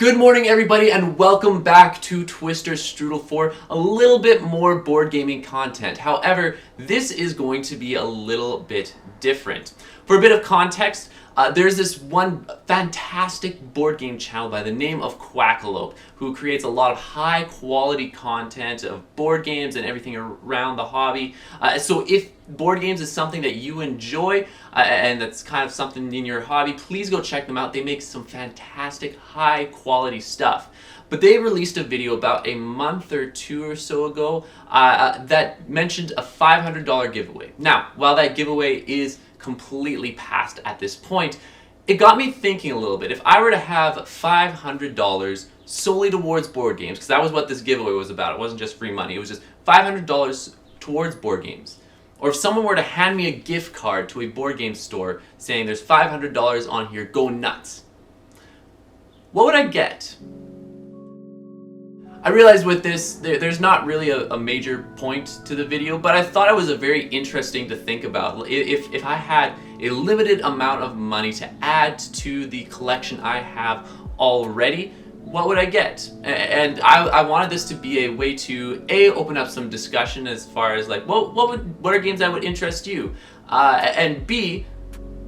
Good morning, everybody, and welcome back to Twister Strudel for a little bit more board gaming content. However, this is going to be a little bit different. For a bit of context, there's this one fantastic board game channel by the name of Quackalope, who creates a lot of high quality content of board games and everything around the hobby. So if board games is something that you enjoy and that's kind of something in your hobby, please go check them out. They make some fantastic high quality stuff. But they released a video about a month or two or so ago that mentioned a $500 giveaway. Now, while that giveaway is completely past at this point, it got me thinking a little bit. If I were to have $500 solely towards board games, because that was what this giveaway was about, it wasn't just free money, it was just $500 towards board games. Or if someone were to hand me a gift card to a board game store saying there's $500 on here, go nuts, what would I get? I realized with this, there's not really a major point to the video, but I thought it was a very interesting to think about. If I had a limited amount of money to add to the collection I have already, what would I get? And I wanted this to be a way to open up some discussion as far as like, what are games that would interest you? And B,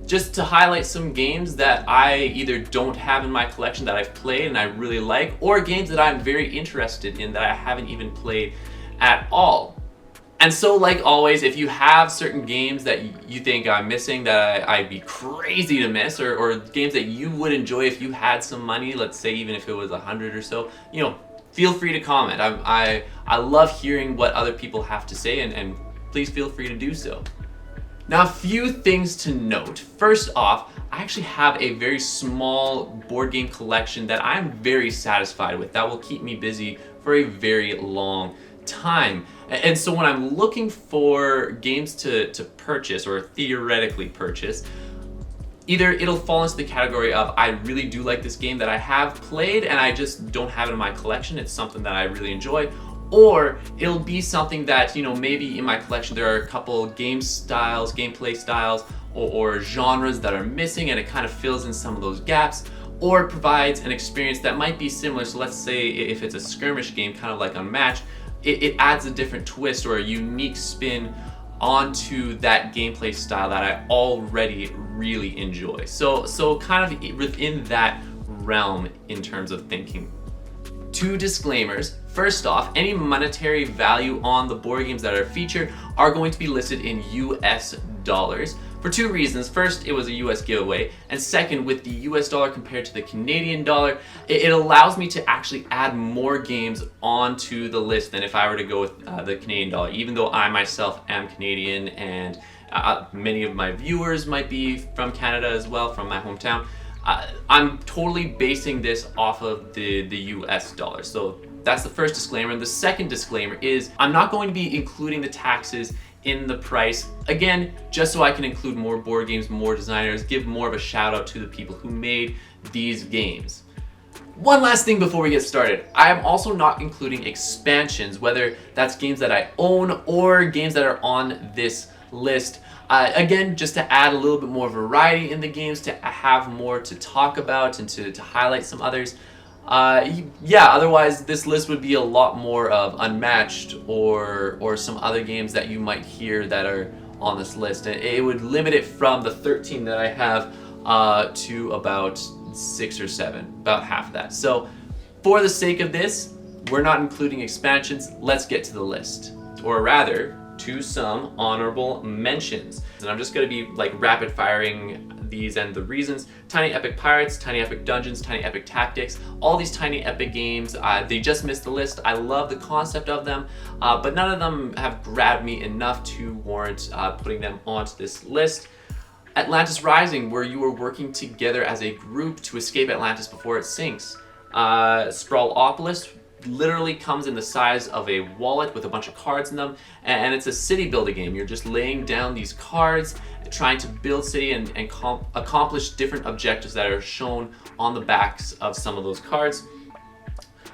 just to highlight some games that I either don't have in my collection that I've played and I really like, or games that I'm very interested in that I haven't even played at all. And so, like always, if you have certain games that you think I'm missing that I'd be crazy to miss, or games that you would enjoy if you had some money, let's say even if it was 100 or so, feel free to comment. I love hearing what other people have to say, and please feel free to do so. Now, a few things to note. First off, I actually have a very small board game collection that I'm very satisfied with, that will keep me busy for a very long time. And so when I'm looking for games to purchase or theoretically purchase, either it'll fall into the category of I really do like this game that I have played and I just don't have it in my collection, it's something that I really enjoy, or it'll be something that, maybe in my collection there are a couple gameplay styles, or genres that are missing, and it kind of fills in some of those gaps, or it provides an experience that might be similar. So let's say if it's a skirmish game, kind of like Unmatched, it adds a different twist or a unique spin onto that gameplay style that I already really enjoy. So kind of within that realm in terms of thinking. Two disclaimers. First off, any monetary value on the board games that are featured are going to be listed in US dollars for two reasons. First, it was a US giveaway, and second, with the US dollar compared to the Canadian dollar, it allows me to actually add more games onto the list than if I were to go with the Canadian dollar, even though I myself am Canadian and many of my viewers might be from Canada as well, from my hometown. I'm totally basing this off of the US dollar. So that's the first disclaimer. And the second disclaimer is I'm not going to be including the taxes in the price. Again, just so I can include more board games, more designers, give more of a shout out to the people who made these games. One last thing before we get started. I am also not including expansions, whether that's games that I own or games that are on this list. Again, just to add a little bit more variety in the games, to have more to talk about and to highlight some others. Otherwise this list would be a lot more of Unmatched or some other games that you might hear that are on this list. And it would limit it from the 13 that I have to about 6 or 7, about half of that. So for the sake of this, we're not including expansions. Let's get to the list, or rather to some honorable mentions. And I'm just going to be like rapid firing these and the reasons. Tiny Epic Pirates, Tiny Epic Dungeons, Tiny Epic Tactics, all these Tiny Epic games, they just missed the list. I love the concept of them, but none of them have grabbed me enough to warrant putting them onto this list. Atlantis Rising, where you are working together as a group to escape Atlantis before it sinks. Sprawlopolis literally comes in the size of a wallet with a bunch of cards in them, and it's a city building game. You're just laying down these cards, trying to build city and accomplish different objectives that are shown on the backs of some of those cards.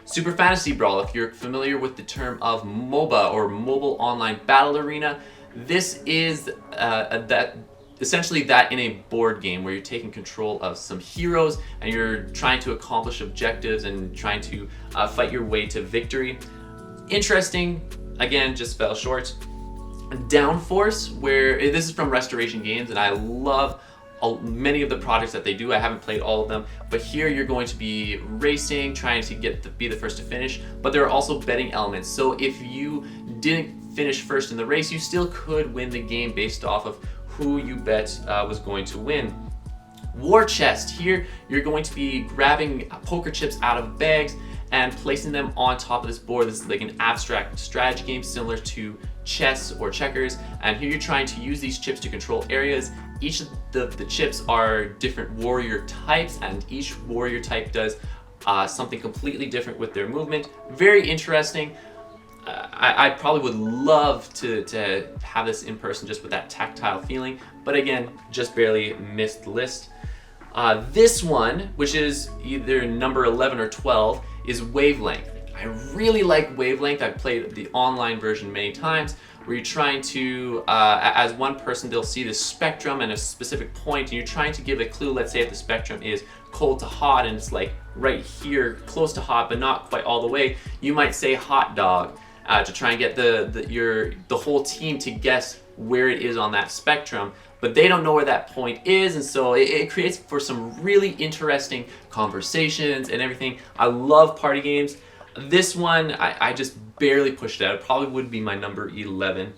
Super Fantasy Brawl, if you're familiar with the term of MOBA or Mobile Online Battle Arena, this is that essentially that in a board game where you're taking control of some heroes and you're trying to accomplish objectives and trying to fight your way to victory. Interesting, again, just fell short. Downforce, where this is from Restoration Games, and I love many of the projects that they do. I haven't played all of them, but here you're going to be racing, trying to be the first to finish, but there are also betting elements. So if you didn't finish first in the race, you still could win the game based off of who you bet was going to win. War Chest, here you're going to be grabbing poker chips out of bags and placing them on top of this board. This is like an abstract strategy game similar to chess or checkers, and here you're trying to use these chips to control areas. Each of the chips are different warrior types, and each warrior type does something completely different with their movement. Very interesting. I probably would love to have this in person just with that tactile feeling, but again, just barely missed the list. This one, which is either number 11 or 12, is Wavelength. I really like Wavelength. I've played the online version many times, where you're trying to, as one person, they'll see this spectrum and a specific point, and you're trying to give a clue. Let's say if the spectrum is cold to hot, and it's like right here, close to hot, but not quite all the way, you might say hot dog to try and get the whole team to guess where it is on that spectrum. But they don't know where that point is, and so it creates for some really interesting conversations and everything. I love party games. This one, I just barely pushed it out. It probably would be my number 11.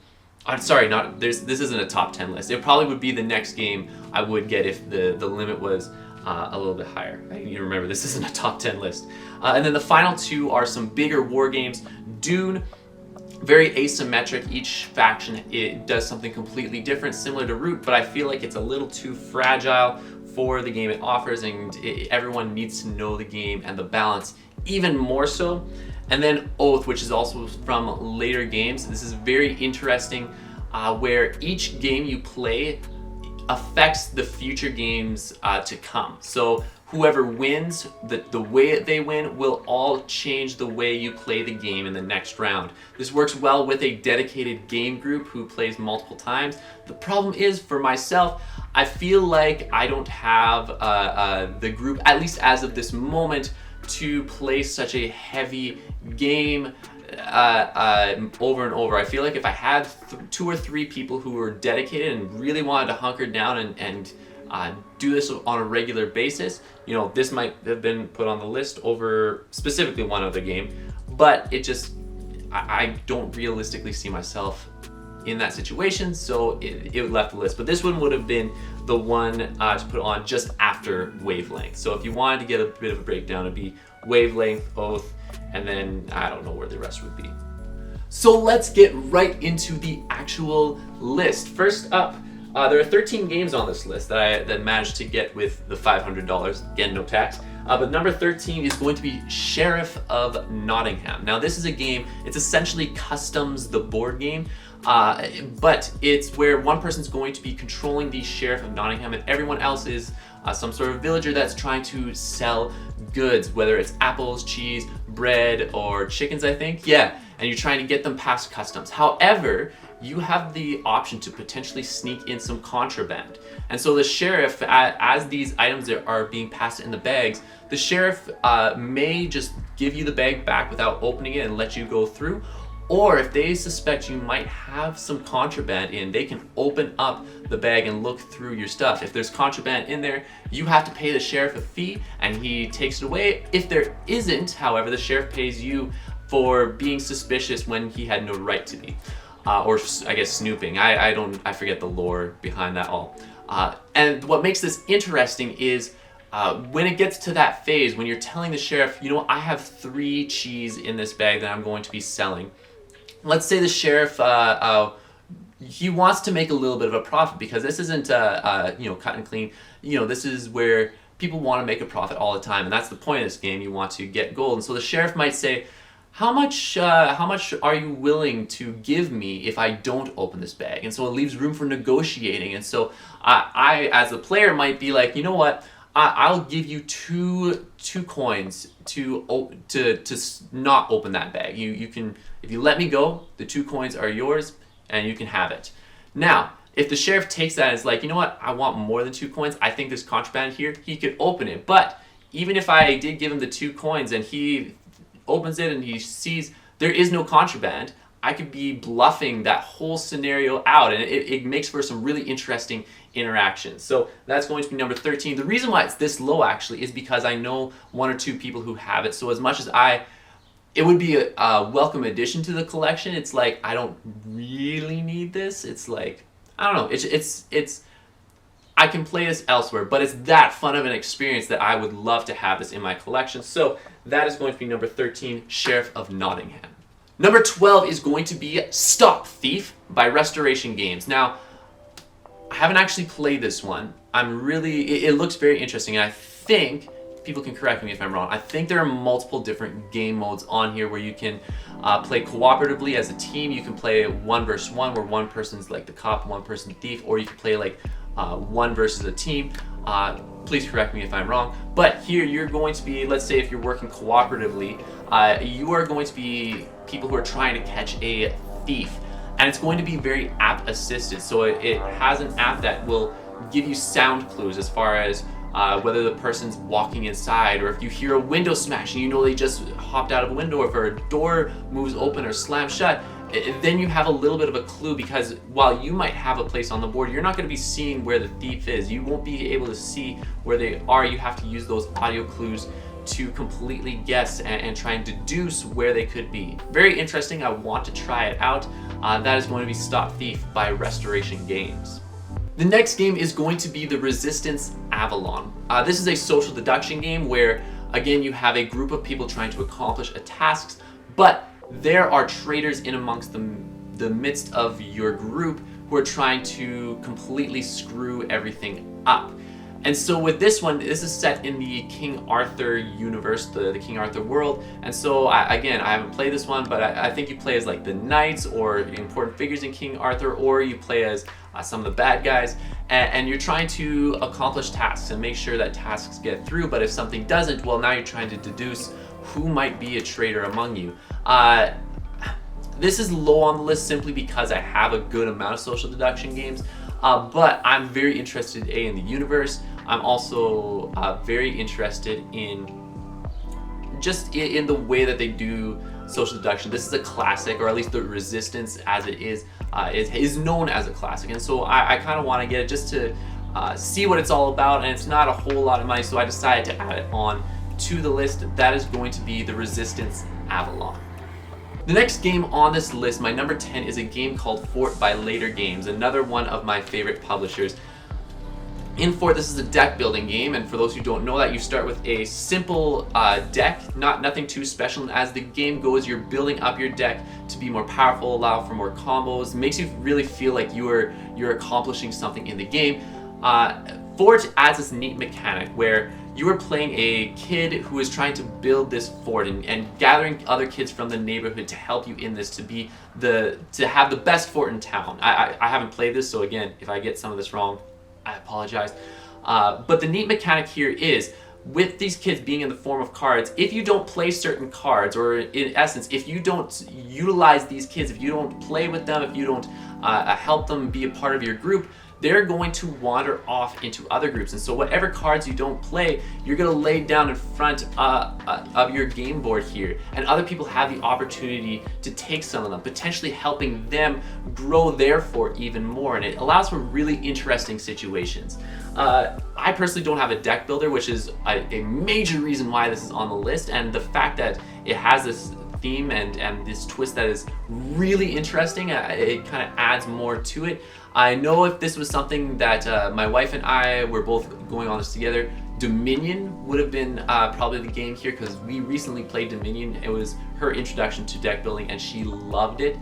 I'm sorry, this isn't a top 10 list. It probably would be the next game I would get if the limit was a little bit higher. You remember, this isn't a top 10 list. And then the final two are some bigger war games. Dune, very asymmetric. Each faction, it does something completely different, similar to Root, but I feel like it's a little too fragile for the game it offers, and everyone needs to know the game and the balance even more so. And then Oath, which is also from later games. This is very interesting, where each game you play affects the future games to come. So whoever wins, the way they win will all change the way you play the game in the next round. This works well with a dedicated game group who plays multiple times. The problem is, for myself, I feel like I don't have the group, at least as of this moment, to play such a heavy game over and over. I feel like if I had 2 or 3 people who were dedicated and really wanted to hunker down and do this on a regular basis, you know, this might have been put on the list over specifically one other game, but it just, I don't realistically see myself in that situation, so it left the list. But this one would have been the one to put on just after Wavelength. So if you wanted to get a bit of a breakdown, it'd be Wavelength, Oath, and then I don't know where the rest would be. So let's get right into the actual list. First up, there are 13 games on this list that I managed to get with the $500, again, no tax. But number 13 is going to be Sheriff of Nottingham. Now this is a game, it's essentially customs the board game, but it's where one person's going to be controlling the Sheriff of Nottingham and everyone else is some sort of villager that's trying to sell goods, whether it's apples, cheese, bread, or chickens, I think. Yeah, and you're trying to get them past customs. However, you have the option to potentially sneak in some contraband. And so the sheriff, as these items are being passed in the bags, the sheriff may just give you the bag back without opening it and let you go through. Or if they suspect you might have some contraband in, they can open up the bag and look through your stuff. If there's contraband in there, you have to pay the sheriff a fee and he takes it away. If there isn't, however, the sheriff pays you for being suspicious when he had no right to be. Or I guess snooping. I forget the lore behind that all. And what makes this interesting is when it gets to that phase, when you're telling the sheriff, you know, I have 3 cheese in this bag that I'm going to be selling. Let's say the sheriff, he wants to make a little bit of a profit, because this isn't, you know, cut and clean. You know, this is where people want to make a profit all the time, and that's the point of this game. You want to get gold, and so the sheriff might say, how much are you willing to give me if I don't open this bag? And so it leaves room for negotiating. And so I as a player might be like, you know what? I'll give you two coins to not open that bag. You can, if you let me go, the 2 coins are yours and you can have it. Now, If the sheriff takes that and is like, you know what, I want more than 2 coins, I think there's contraband here, he could open it. But even if I did give him the 2 coins and he opens it and he sees there is no contraband, I could be bluffing that whole scenario out, and it makes for some really interesting interactions. So that's going to be number 13. The reason why it's this low actually is because I know 1 or 2 people who have it. So as much as it would be a welcome addition to the collection, it's like I don't really need this. It's like, I don't know, it's I can play this elsewhere, but it's that fun of an experience that I would love to have this in my collection. So that is going to be number 13, Sheriff of Nottingham. Number 12 is going to be Stop Thief by Restoration Games. Now, I haven't actually played this one. It looks very interesting, and I think, people can correct me if I'm wrong, I think there are multiple different game modes on here where you can play cooperatively as a team. You can play 1 versus 1 where one person's like the cop, one person's thief, or you can play like 1 versus a team. Please correct me if I'm wrong. But here you're going to be, let's say if you're working cooperatively, you are going to be people who are trying to catch a thief. And it's going to be very app assisted. So it has an app that will give you sound clues as far as whether the person's walking inside, or if you hear a window smash and you know they just hopped out of a window, or if a door moves open or slams shut, then you have a little bit of a clue, because while you might have a place on the board, you're not going to be seeing where the thief is. You won't be able to see where they are. You have to use those audio clues to completely guess and try and deduce where they could be. Very interesting. I want to try it out. That is going to be Stop Thief by Restoration Games. The next game is going to be the Resistance Avalon. This is a social deduction game where, again, you have a group of people trying to accomplish a task, but there are traitors in amongst the midst of your group who are trying to completely screw everything up. And so with this one, this is set in the King Arthur universe, the King Arthur world. And so I haven't played this one, but I think you play as like the knights or important figures in King Arthur, or you play as some of the bad guys, and you're trying to accomplish tasks and make sure that tasks get through. But if something doesn't, well, now you're trying to deduce who might be a traitor among you. This is low on the list simply because I have a good amount of social deduction games, but I'm very interested in the universe. I'm also very interested in just in the way that they do social deduction. This is a classic, or at least the Resistance as it is known as a classic, and so I kind of want to get it just to see what it's all about, and it's not a whole lot of money, so I decided to add it on to the list. That is going to be the Resistance Avalon. The next game on this list, my number 10, is a game called Fort by Later Games, another one of my favorite publishers. In Fort, this is a deck building game, and for those who don't know that, you start with a simple deck, nothing too special, and as the game goes, you're building up your deck to be more powerful, allow for more combos, makes you really feel like you're accomplishing something in the game. Fort adds this neat mechanic where you are playing a kid who is trying to build this fort and gathering other kids from the neighborhood to help you in this, to have the best fort in town. I haven't played this, so again, if I get some of this wrong, I apologize. But the neat mechanic here is, with these kids being in the form of cards, if you don't play certain cards, or in essence, if you don't utilize these kids, if you don't play with them, if you don't help them be a part of your group, they're going to wander off into other groups. And so whatever cards you don't play, you're going to lay down in front of your game board here, and other people have the opportunity to take some of them, potentially helping them grow their fort even more, and it allows for really interesting situations. I personally don't have a deck builder, which is a major reason why this is on the list, and the fact that it has this theme and this twist that is really interesting, it kind of adds more to it. I know if this was something that my wife and I were both going on this together, Dominion would have been probably the game here, because we recently played Dominion. It was her introduction to deck building and she loved it.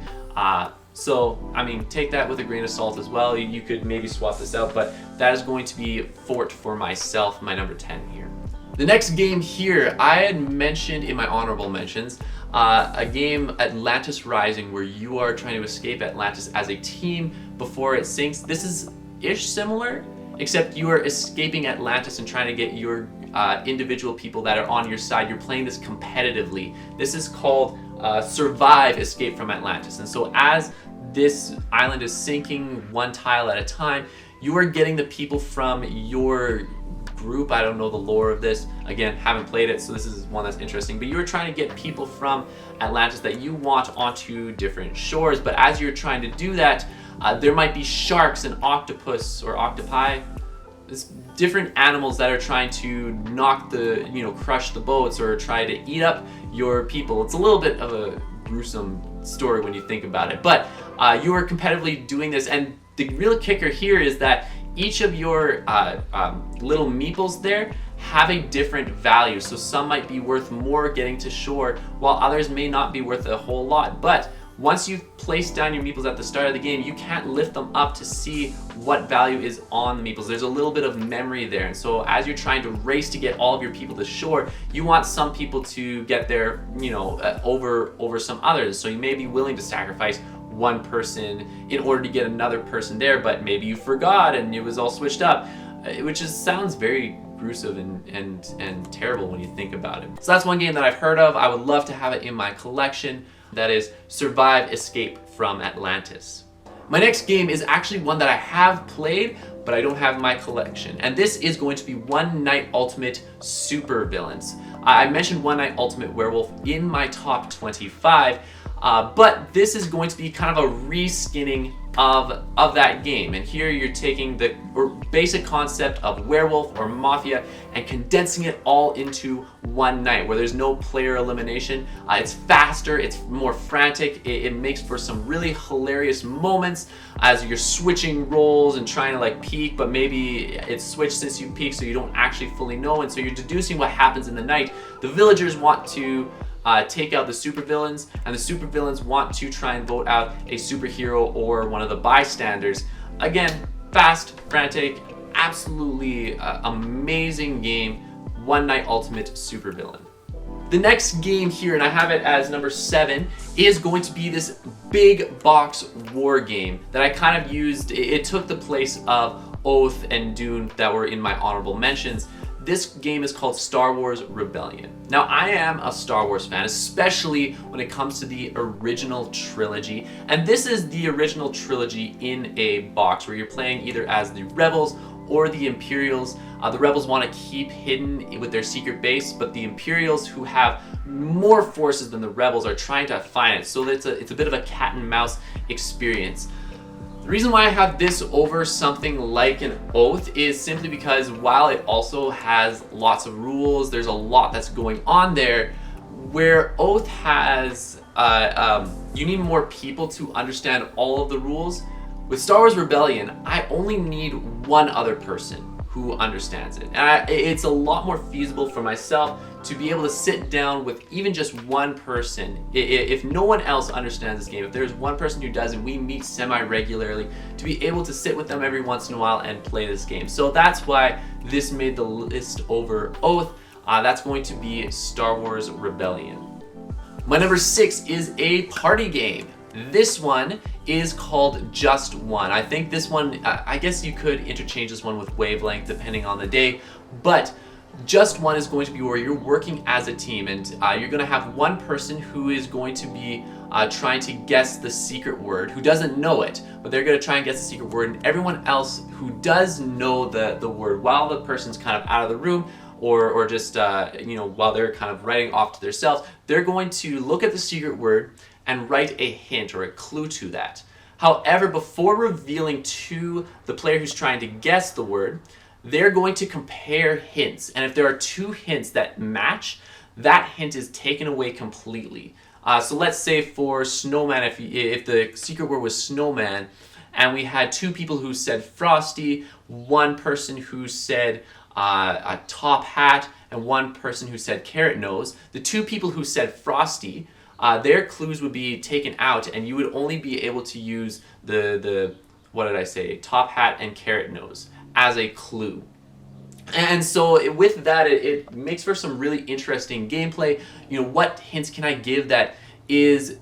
So, I mean, take that with a grain of salt as well. You could maybe swap this out, but that is going to be Fort for myself, my number 10 here. The next game here, I had mentioned in my honorable mentions, a game, Atlantis Rising, where you are trying to escape Atlantis as a team before it sinks. This is ish similar, except you are escaping Atlantis and trying to get your individual people that are on your side. You're playing this competitively. This is called Survive Escape from Atlantis. And so as this island is sinking one tile at a time, you are getting the people from your group. I don't know the lore of this. Again, haven't played it, so this is one that's interesting. But you were trying to get people from Atlantis that you want onto different shores. But as you're trying to do that, there might be sharks and octopus or octopi. There's different animals that are trying to knock the, crush the boats or try to eat up your people. It's a little bit of a gruesome story when you think about it. But you are competitively doing this, and the real kicker here is that each of your little meeples there have a different value. So some might be worth more getting to shore, while others may not be worth a whole lot. But once you've placed down your meeples at the start of the game, you can't lift them up to see what value is on the meeples. There's a little bit of memory there. And so as you're trying to race to get all of your people to shore, you want some people to get there, over some others. So you may be willing to sacrifice one person in order to get another person there, but maybe you forgot and it was all switched up, which sounds very gruesome and terrible when you think about it. So that's one game that I've heard of. I would love to have it in my collection. That is Survive Escape from Atlantis. My next game is actually one that I have played, but I don't have in my collection. And this is going to be One Night Ultimate Supervillains. I mentioned One Night Ultimate Werewolf in my top 25, but this is going to be kind of a reskinning of that game. And here you're taking the basic concept of werewolf or mafia and condensing it all into one night where there's no player elimination. It's faster, it's more frantic, it makes for some really hilarious moments as you're switching roles and trying to peek, but maybe it's switched since you peeked so you don't actually fully know, and so you're deducing what happens in the night. The villagers want to take out the supervillains, and the supervillains want to try and vote out a superhero or one of the bystanders. Again, fast, frantic, absolutely amazing game. One Night Ultimate Supervillain. The next game here, and I have it as number 7, is going to be this big box war game that I kind of used. It took the place of Oath and Dune that were in my honorable mentions. This game is called Star Wars Rebellion. Now, I am a Star Wars fan, especially when it comes to the original trilogy. And this is the original trilogy in a box where you're playing either as the Rebels or the Imperials. The Rebels want to keep hidden with their secret base, but the Imperials, who have more forces than the Rebels, are trying to find it. So it's a bit of a cat and mouse experience. The reason why I have this over something like an Oath is simply because while it also has lots of rules, there's a lot that's going on there. Where Oath has, you need more people to understand all of the rules. With Star Wars Rebellion, I only need one other person who understands it. And it's a lot more feasible for myself to be able to sit down with even just one person. If no one else understands this game, if there's one person who does and we meet semi-regularly, to be able to sit with them every once in a while and play this game. So that's why this made the list over Oath. That's going to be Star Wars Rebellion. My number 6 is a party game. This one is called Just One. I think this one, I guess you could interchange this one with Wavelength depending on the day, but Just One is going to be where you're working as a team, and you're going to have one person who is going to be trying to guess the secret word, who doesn't know it, but they're going to try and guess the secret word, and everyone else who does know the word, while the person's kind of out of the room, or just while they're kind of writing off to themselves, they're going to look at the secret word and write a hint or a clue to that. However, before revealing to the player who's trying to guess the word, they're going to compare hints. And if there are 2 hints that match, that hint is taken away completely. So let's say for snowman, if the secret word was snowman, and we had 2 people who said frosty, one person who said a top hat, and one person who said carrot nose, the 2 people who said frosty, their clues would be taken out, and you would only be able to use the what did I say, top hat and carrot nose as a clue. And so with that, it makes for some really interesting gameplay. What hints can I give that is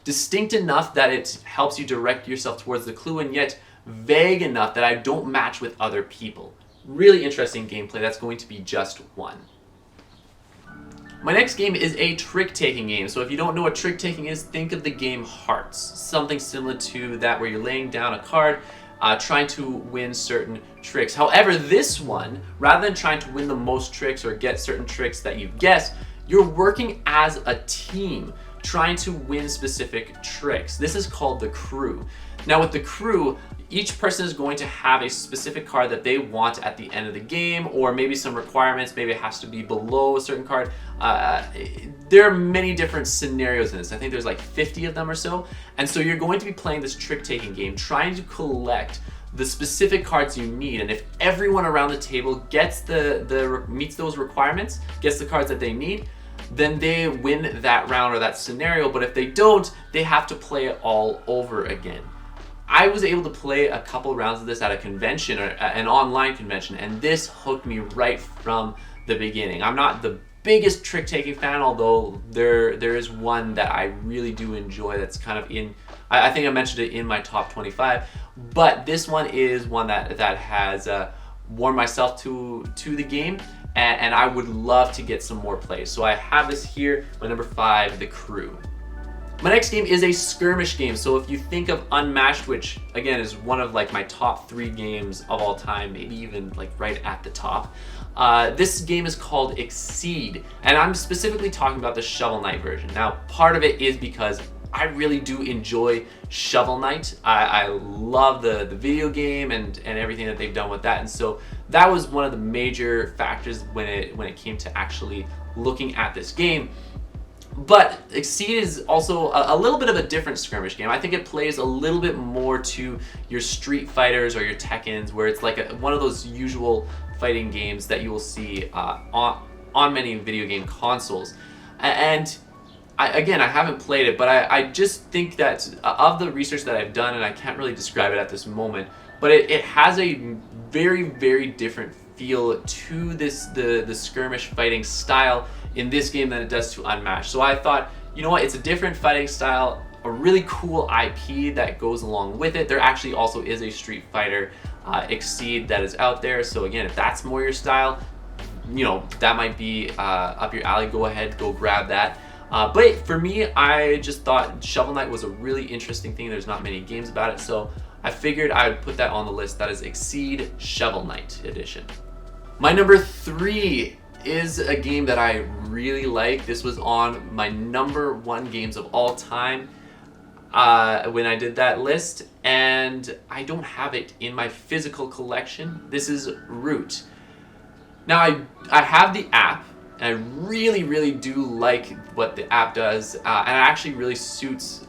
distinct enough that it helps you direct yourself towards the clue, and yet vague enough that I don't match with other people. Really interesting gameplay. That's going to be Just One. My next game is a trick-taking game. So if you don't know what trick-taking is, think of the game Hearts. Something similar to that where you're laying down a card, trying to win certain tricks. However, this one, rather than trying to win the most tricks or get certain tricks that you've guessed, you're working as a team, trying to win specific tricks. This is called the crew. Now with the crew, each person is going to have a specific card that they want at the end of the game, or maybe some requirements. Maybe it has to be below a certain card. There are many different scenarios in this. I think there's like 50 of them or so. And so you're going to be playing this trick-taking game, trying to collect the specific cards you need. And if everyone around the table gets meets those requirements, gets the cards that they need, then they win that round or that scenario. But if they don't, they have to play it all over again. I was able to play a couple rounds of this at a convention, or an online convention, and this hooked me right from the beginning. I'm not the biggest trick-taking fan, although there is one that I really do enjoy that's kind of in, I think I mentioned it in my top 25, but this one is one that has warmed myself to the game, and I would love to get some more plays. So I have this here, my number 5, The Crew. My next game is a skirmish game. So if you think of Unmatched, which again is one of like my top 3 games of all time, maybe even like right at the top, this game is called Exceed, and I'm specifically talking about the Shovel Knight version. Now, part of it is because I really do enjoy Shovel Knight. I love the video game and everything that they've done with that, and so that was one of the major factors when it came to actually looking at this game. But Exceed is also a little bit of a different skirmish game. I think it plays a little bit more to your Street Fighters or your Tekkens, where it's like one of those usual fighting games that you will see on many video game consoles. And I haven't played it, but I just think that of the research that I've done, and I can't really describe it at this moment, but it has a very, very different feel to the skirmish fighting style in this game than it does to Unmatched. So I thought, you know what, it's a different fighting style, a really cool IP that goes along with it. There actually also is a Street Fighter Exceed that is out there. So again, if that's more your style, you know, that might be up your alley. Go ahead, go grab that. But for me, I just thought Shovel Knight was a really interesting thing. There's not many games about it, so I figured I would put that on the list. That is Exceed Shovel Knight Edition. My number 3 is a game that I really like. This was on my number 1 games of all time when I did that list, and I don't have it in my physical collection. This is Root. Now I have the app, and I really, really do like what the app does, and it actually really suits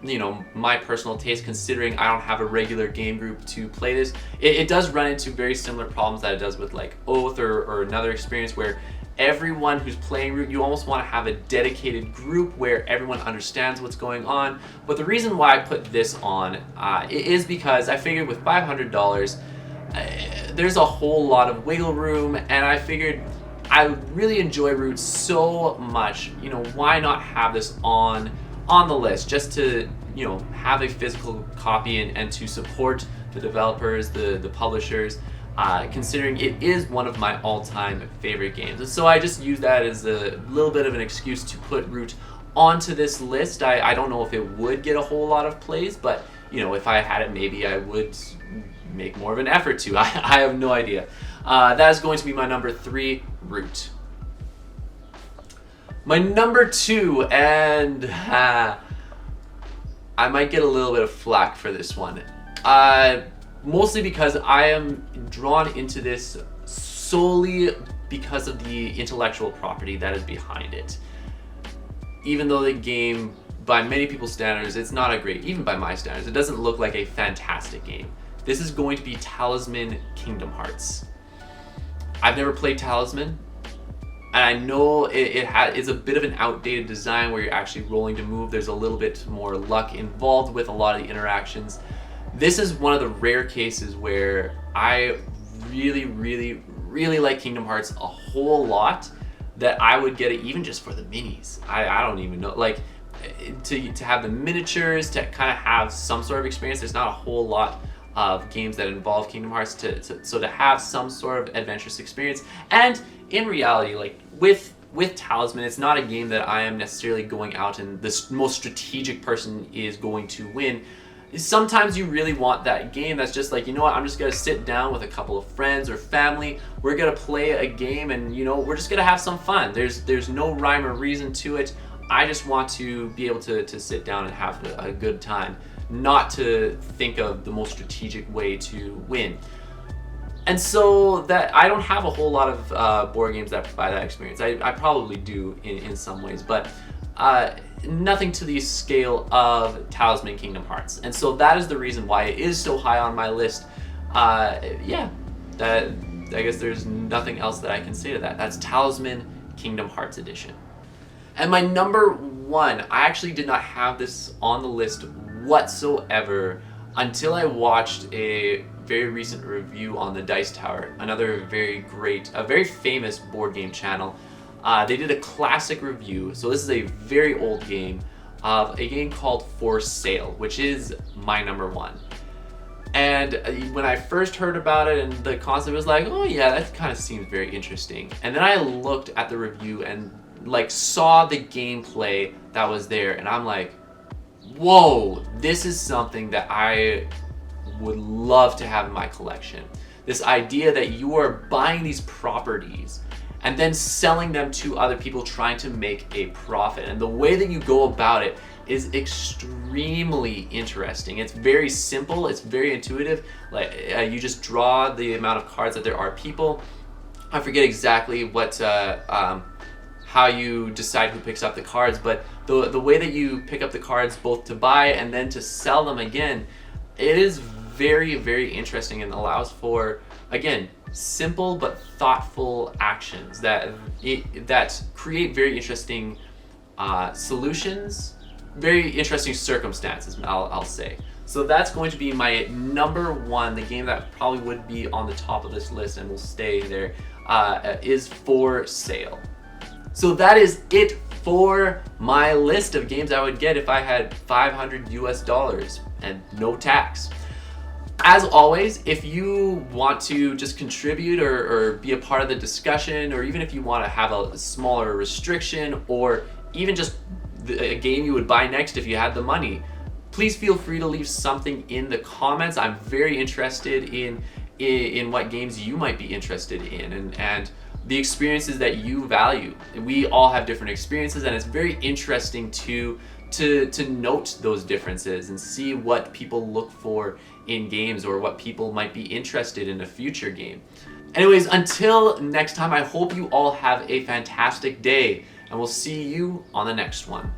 you know, my personal taste, considering I don't have a regular game group to play this. It does run into very similar problems that it does with like Oath or another experience, where everyone who's playing Root, you almost want to have a dedicated group where everyone understands what's going on. But the reason why I put this on is because I figured with $500, there's a whole lot of wiggle room, and I figured I really enjoy Root so much, you know, why not have this on the list, just to, you know, have a physical copy and to support the developers, the publishers, considering it is one of my all-time favorite games. And so I just use that as a little bit of an excuse to put Root onto this list. I don't know if it would get a whole lot of plays, but, you know, if I had it, maybe I would make more of an effort to. I have no idea. That is going to be my number 3, Root. My number 2, and I might get a little bit of flack for this one, mostly because I am drawn into this solely because of the intellectual property that is behind it. Even though the game, by many people's standards, it's not a great, even by my standards, it doesn't look like a fantastic game. This is going to be Talisman Kingdom Hearts. I've never played Talisman, and I know it's a bit of an outdated design where you're actually rolling to move. There's a little bit more luck involved with a lot of the interactions. This is one of the rare cases where I really, really, really like Kingdom Hearts a whole lot, that I would get it even just for the minis. I don't even know, like, to have the miniatures, to kind of have some sort of experience. There's not a whole lot of games that involve Kingdom Hearts, so to have some sort of adventurous experience. And in reality, like with with Talisman, it's not a game that I am necessarily going out and the most strategic person is going to win. Sometimes you really want that game that's just like, you know what, I'm just gonna sit down with a couple of friends or family, we're gonna play a game, and you know, we're just gonna have some fun. There's no rhyme or reason to it. I just want to be able to sit down and have a good time, not to think of the most strategic way to win. And so that I don't have a whole lot of board games that provide that experience. I probably do in some ways, but nothing to the scale of Talisman Kingdom Hearts. And so that is the reason why it is so high on my list. Yeah, I guess there's nothing else that I can say to that. That's Talisman Kingdom Hearts Edition. And my number one, I actually did not have this on the list whatsoever until I watched a very recent review on the Dice Tower, another very famous board game channel. They did a classic review, so this is a very old game, of a game called For Sale, which is my number one. And when I first heard about it and the concept was like, oh yeah, that kind of seems very interesting. And then I looked at the review and like saw the gameplay that was there, and I'm like, whoa, this is something that I would love to have in my collection. This idea that you are buying these properties and then selling them to other people trying to make a profit. And the way that you go about it is extremely interesting. It's very simple, it's very intuitive. Like you just draw the amount of cards that there are people. I forget exactly what how you decide who picks up the cards, but the way that you pick up the cards both to buy and then to sell them again, it is very, very interesting and allows for, again, simple but thoughtful actions that create very interesting solutions, very interesting circumstances, I'll say. So that's going to be my number one, the game that probably would be on the top of this list and will stay there, is For Sale. So that is it for my list of games I would get if I had $500 US and no tax. As always, if you want to just contribute or be a part of the discussion, or even if you want to have a smaller restriction, or even just a game you would buy next if you had the money, please feel free to leave something in the comments. I'm very interested in what games you might be interested in and the experiences that you value. We all have different experiences, and it's very interesting to note those differences and see what people look for in games or what people might be interested in a future game. Anyways, until next time, I hope you all have a fantastic day, and we'll see you on the next one.